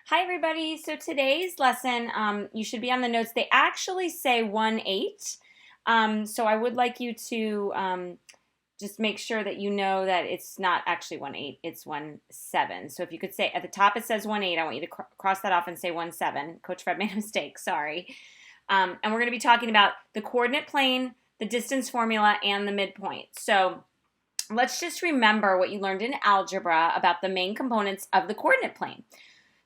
Hi everybody. So today's lesson, you should be on the notes. They actually say 1/8. So I would like you to just make sure that you know that it's not actually 1/8, it's 1/7. So if you could say at the top it says 1/8, I want you to cross that off and say 1/7. Coach Fred made a mistake, sorry. And we're going to be talking about the coordinate plane, the distance formula, and the midpoint. So let's just remember what you learned in algebra about the main components of the coordinate plane.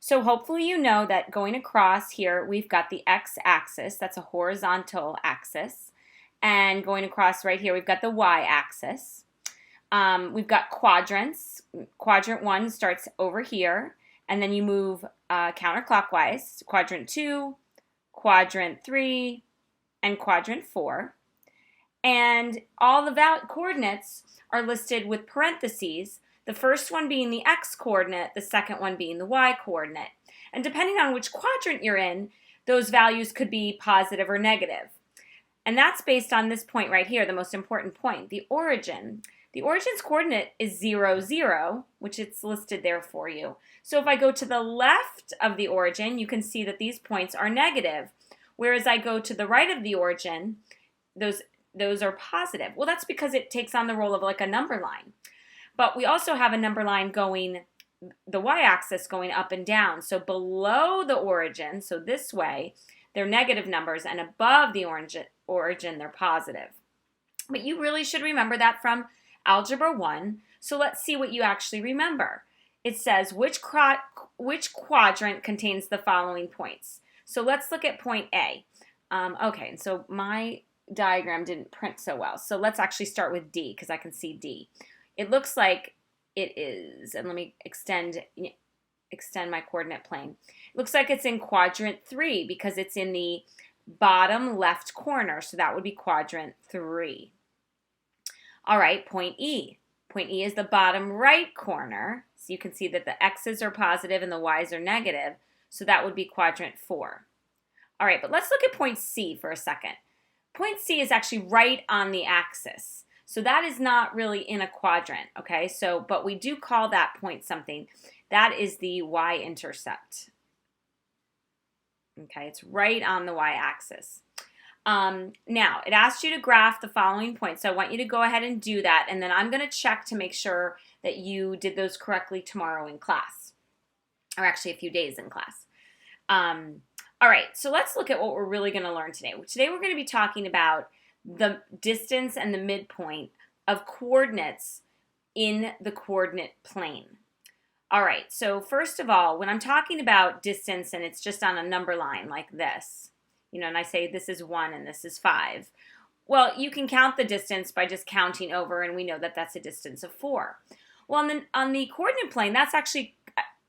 So hopefully you know that going across here, we've got the x-axis, that's a horizontal axis, and going across right here, we've got the y-axis. We've got quadrants. Quadrant 1 starts over here, and then you move counterclockwise, quadrant 2, quadrant 3, and quadrant 4. And all the coordinates are listed with parentheses, the first one being the x-coordinate, the second one being the y-coordinate. And depending on which quadrant you're in, those values could be positive or negative. And that's based on this point right here, the most important point, the origin. The origin's coordinate is 0, 0, which it's listed there for you. So if I go to the left of the origin, you can see that these points are negative. Whereas I go to the right of the origin, those are positive. Well, that's because it takes on the role of like a number line. But we also have a number line going, the y-axis going up and down. So below the origin, so this way, they're negative numbers, and above the origin, they're positive. But you really should remember that from Algebra 1. So let's see what you actually remember. It says, which quadrant contains the following points? So let's look at point A. Okay, so my diagram didn't print so well. So let's actually start with D, because I can see D. It looks like it is, and let me extend my coordinate plane. It looks like it's in quadrant 3 because it's in the bottom left corner, so that would be quadrant 3. All right, point E. Point E is the bottom right corner, so you can see that the x's are positive and the y's are negative, so that would be quadrant 4. All right, but let's look at point C for a second. Point C is actually right on the axis. So that is not really in a quadrant, okay? So, but we do call that point something. That is the y-intercept. Okay, it's right on the y-axis. Now, it asks you to graph the following points. So I want you to go ahead and do that, and then I'm going to check to make sure that you did those correctly tomorrow in class, or actually a few days in class. All right, so let's look at what we're really going to learn today. Today we're going to be talking about the distance and the midpoint of coordinates in the coordinate plane. All right, so first of all, when I'm talking about distance and it's just on a number line like this, and I say this is 1 and this is 5, well, you can count the distance by just counting over, and we know that that's a distance of 4. Well, on the coordinate plane, that's actually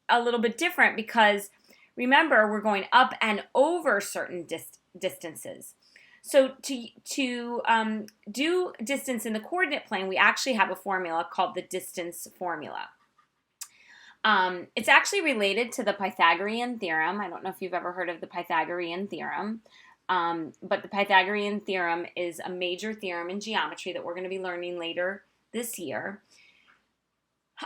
a little bit different because remember, we're going up and over certain distances. So to do distance in the coordinate plane, we actually have a formula called the distance formula. It's actually related to the Pythagorean theorem. I don't know if you've ever heard of the Pythagorean theorem, but the Pythagorean theorem is a major theorem in geometry that we're going to be learning later this year.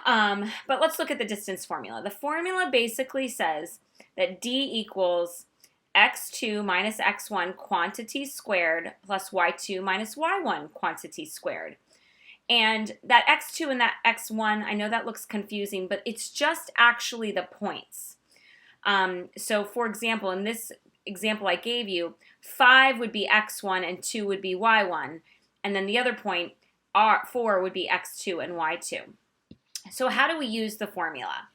But let's look at the distance formula. The formula basically says that D equals x2 minus x1 quantity squared plus y2 minus y1 quantity squared. And that x2 and that x1, I know that looks confusing, but it's just actually the points. So for example, in this example I gave you, 5 would be x1 and 2 would be y1. And then the other point, 4 would be x2 and y2. So how do we use the formula?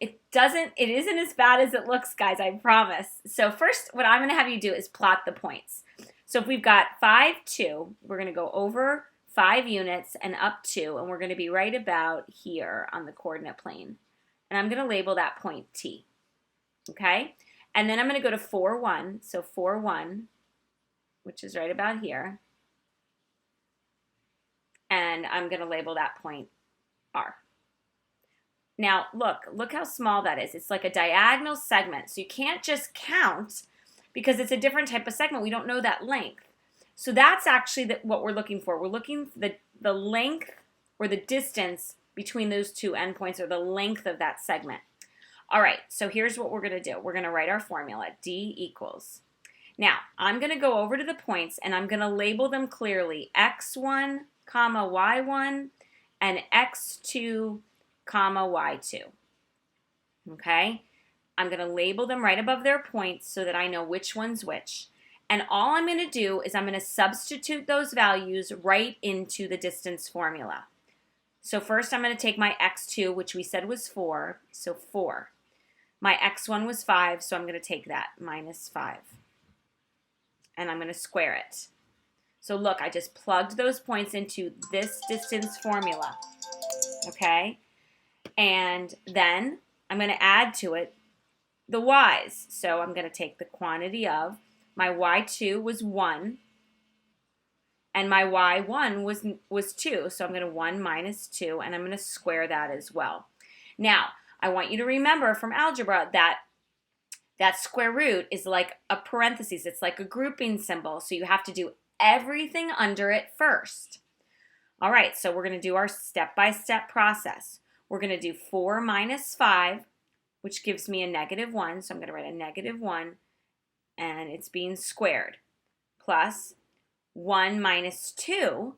It isn't as bad as it looks, guys, I promise. So first, what I'm going to have you do is plot the points. So if we've got 5, 2, we're going to go over 5 units and up 2, and we're going to be right about here on the coordinate plane. And I'm going to label that point T, okay? And then I'm going to go to 4, 1, so 4, 1, which is right about here. And I'm going to label that point R. Now, look how small that is. It's like a diagonal segment, so you can't just count because it's a different type of segment. We don't know that length. So that's actually what we're looking for. We're looking for the length or the distance between those two endpoints, or the length of that segment. All right, so here's what we're going to do. We're going to write our formula, D equals. Now, I'm going to go over to the points and I'm going to label them clearly, x1, comma, y1, and x2, comma, y2. Okay? I'm going to label them right above their points so that I know which one's which. And all I'm going to do is I'm going to substitute those values right into the distance formula. So first I'm going to take my x2, which we said was 4, so 4. My x1 was 5, so I'm going to take that, minus 5. And I'm going to square it. So look, I just plugged those points into this distance formula, okay? And then I'm going to add to it the y's. So I'm going to take the quantity of, my y2 was 1, and my y1 was 2. So I'm going to 1 minus 2, and I'm going to square that as well. Now, I want you to remember from algebra that that square root is like a parentheses. It's like a grouping symbol. So you have to do everything under it first. All right, so we're going to do our step-by-step process. We're going to do 4 minus 5, which gives me a negative 1. So I'm going to write a negative 1, and it's being squared, plus 1 minus 2,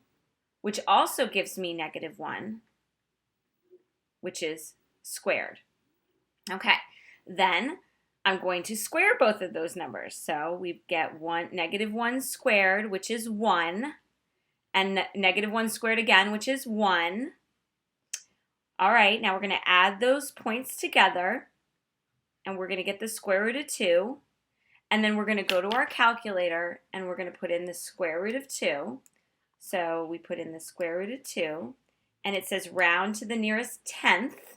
which also gives me negative 1, which is squared. Okay, then I'm going to square both of those numbers. So we get negative 1 squared, which is 1, and negative 1 squared again, which is 1. All right, now we're going to add those points together, and we're going to get the square root of 2. And then we're going to go to our calculator, and we're going to put in the square root of 2. So we put in the square root of 2, and it says round to the nearest tenth.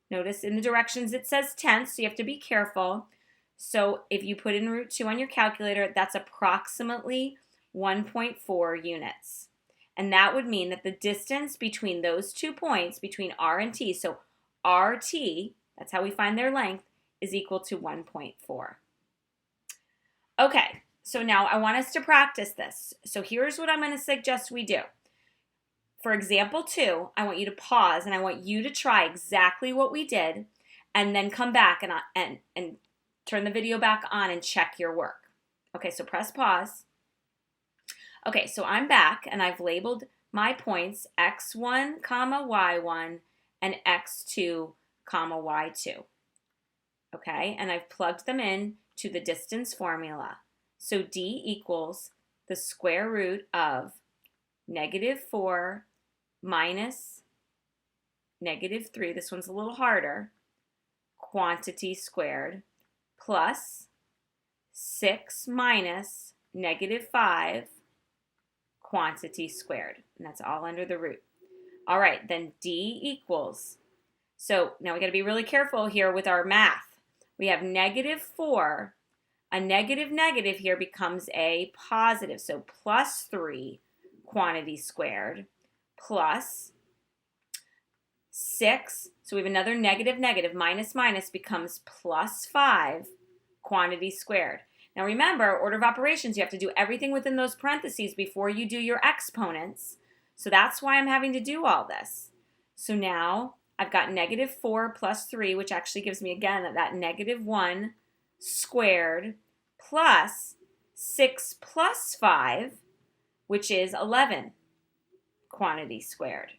Notice in the directions it says tenths, so you have to be careful. So if you put in root 2 on your calculator, that's approximately 1.4 units. And that would mean that the distance between those 2 points, between R and T, so RT, that's how we find their length, is equal to 1.4. Okay, so now I want us to practice this. So here's what I'm going to suggest we do. For example 2, I want you to pause and I want you to try exactly what we did and then come back and turn the video back on and check your work. Okay, so press pause. Okay, so I'm back and I've labeled my points x1, comma, y1 and x2, comma, y2. Okay, and I've plugged them in to the distance formula. So D equals the square root of negative 4 minus negative 3, this one's a little harder, quantity squared, plus 6 minus negative 5, quantity squared. And that's all under the root. All right, then D equals, so now we got to be really careful here with our math. We have negative 4, a negative here becomes a positive, so plus 3 quantity squared plus 6, so we have another negative, minus becomes plus 5 quantity squared. Now remember, order of operations, you have to do everything within those parentheses before you do your exponents, so that's why I'm having to do all this. So now I've got negative 4 plus 3, which actually gives me again that negative 1 squared plus 6 plus 5, which is 11 quantity squared.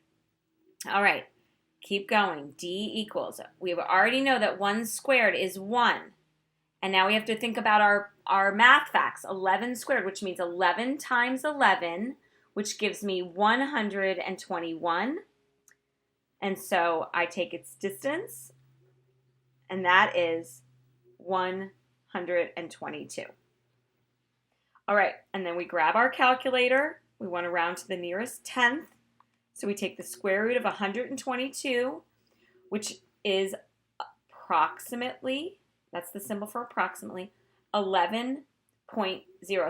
All right, keep going. D equals, we already know that 1 squared is 1. And now we have to think about our math facts. 11 squared, which means 11 times 11, which gives me 121. And so I take its distance, and that is 122. All right, and then we grab our calculator. We want to round to the nearest tenth. So we take the square root of 122, which is approximately, that's the symbol for approximately, 11.0.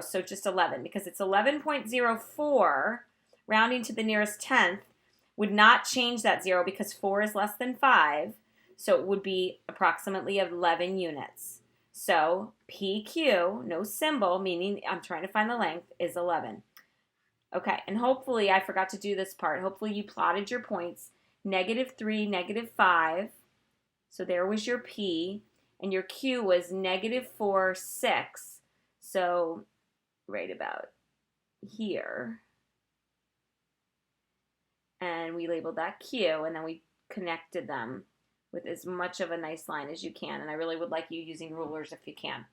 So just 11, because it's 11.04, rounding to the nearest tenth, would not change that 0 because 4 is less than 5. So it would be approximately 11 units. So PQ, no symbol, meaning I'm trying to find the length, is 11. Okay, and hopefully, I forgot to do this part, hopefully you plotted your points, negative 3, negative 5, So there was your P, and your Q was -4, 6. So right about here. And we labeled that Q, and then we connected them with as much of a nice line as you can. And I really would like you using rulers if you can.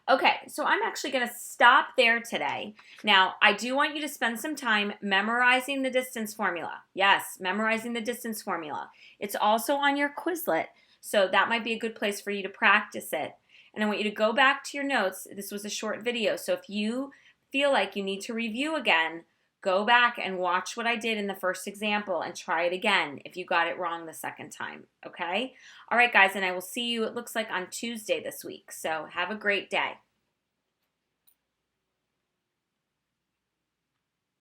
Okay, so I'm actually going to stop there today. Now, I do want you to spend some time memorizing the distance formula. Yes, memorizing the distance formula. It's also on your Quizlet, so that might be a good place for you to practice it. And I want you to go back to your notes. This was a short video, so if you feel like you need to review again, go back and watch what I did in the first example and try it again if you got it wrong the second time, okay? All right, guys, and I will see you, it looks like, on Tuesday this week. So have a great day.